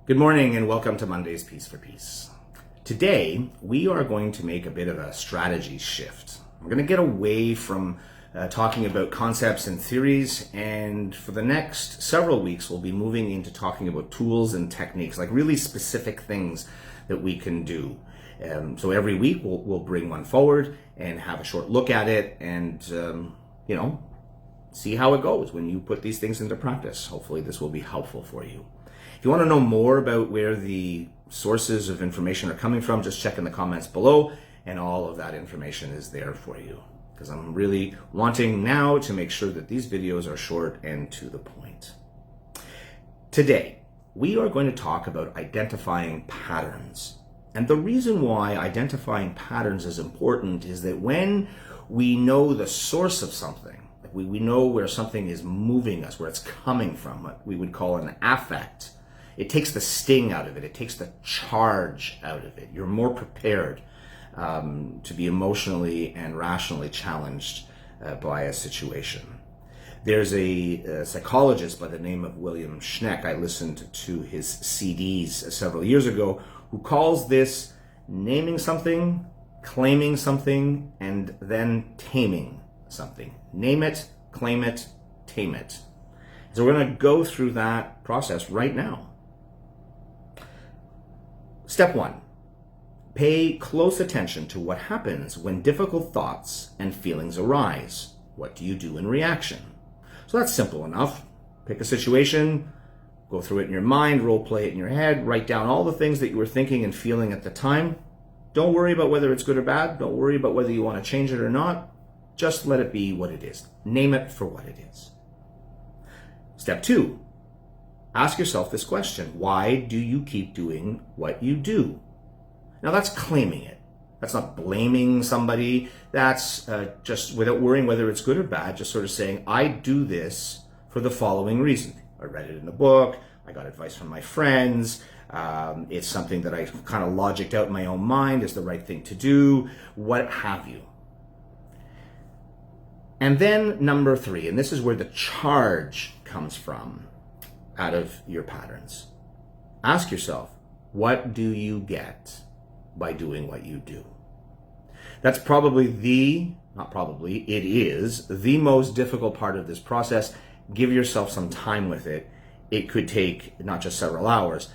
Good morning and welcome to Monday's Piece for Peace. Today, we are going to make a bit of a strategy shift. We're going to get away from talking about concepts and theories, and for the next several weeks, we'll be moving into talking about tools and techniques, like really specific things that we can do. So every week, we'll bring one forward and have a short look at it and, see how it goes when you put these things into practice. Hopefully, this will be helpful for you. If you want to know more about where the sources of information are coming from, just check in the comments below, and all of that information is there for you. Because I'm really wanting now to make sure that these videos are short and to the point. Today, we are going to talk about identifying patterns. And the reason why identifying patterns is important is that when we know the source of something, we know where something is moving us, where it's coming from, what we would call an affect. It takes the sting out of it. It takes the charge out of it. You're more prepared to be emotionally and rationally challenged by a situation. There's a psychologist by the name of William Schneck. I listened to his CDs several years ago, who calls this naming something, claiming something, and then taming something. Name it, claim it, tame it. So we're going to go through that process right now. Step 1, pay close attention to what happens when difficult thoughts and feelings arise. What do you do in reaction? So that's simple enough. Pick a situation, go through it in your mind, role play it in your head, write down all the things that you were thinking and feeling at the time. Don't worry about whether it's good or bad. Don't worry about whether you want to change it or not. Just let it be what it is. Name it for what it is. Step 2, ask yourself this question. Why do you keep doing what you do? Now that's claiming it. That's not blaming somebody. That's just without worrying whether it's good or bad, just sort of saying, I do this for the following reason. I read it in a book. I got advice from my friends. It's something that I kind of logicked out in my own mind is the right thing to do, what have you. And then number 3, and this is where the charge comes from out of your patterns. Ask yourself, what do you get by doing what you do? That's probably it is the most difficult part of this process. Give yourself some time with it. It could take not just several hours,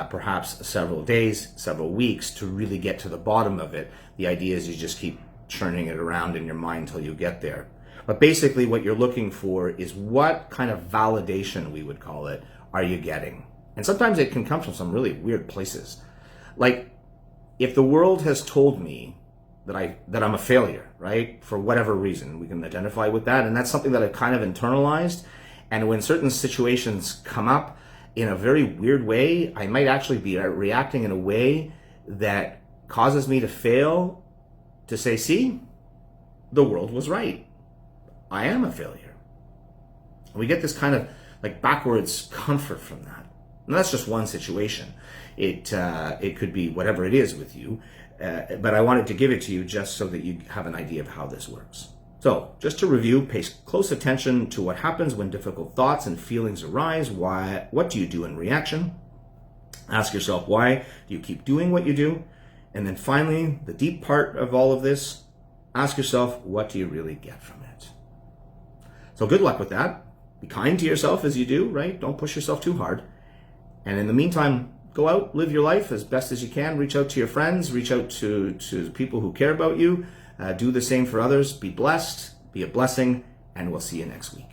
perhaps several days, several weeks to really get to the bottom of it. The idea is you just keep churning it around in your mind till you get there. But basically what you're looking for is what kind of validation, we would call it, are you getting? And sometimes it can come from some really weird places. Like if the world has told me that I'm a failure, right? For whatever reason, we can identify with that. And that's something that I've kind of internalized. And when certain situations come up in a very weird way, I might actually be reacting in a way that causes me to fail, to say, see, the world was right. I am a failure. We get this kind of like backwards comfort from that. And that's just one situation. It could be whatever it is with you, but I wanted to give it to you just so that you have an idea of how this works. So just to review, pay close attention to what happens when difficult thoughts and feelings arise. What do you do in reaction? Ask yourself, why do you keep doing what you do? And then finally, the deep part of all of this, ask yourself, what do you really get from it? So good luck with that. Be kind to yourself as you do, right? Don't push yourself too hard. And in the meantime, go out, live your life as best as you can. Reach out to your friends, reach out to people who care about you. Do the same for others. Be blessed, be a blessing, and we'll see you next week.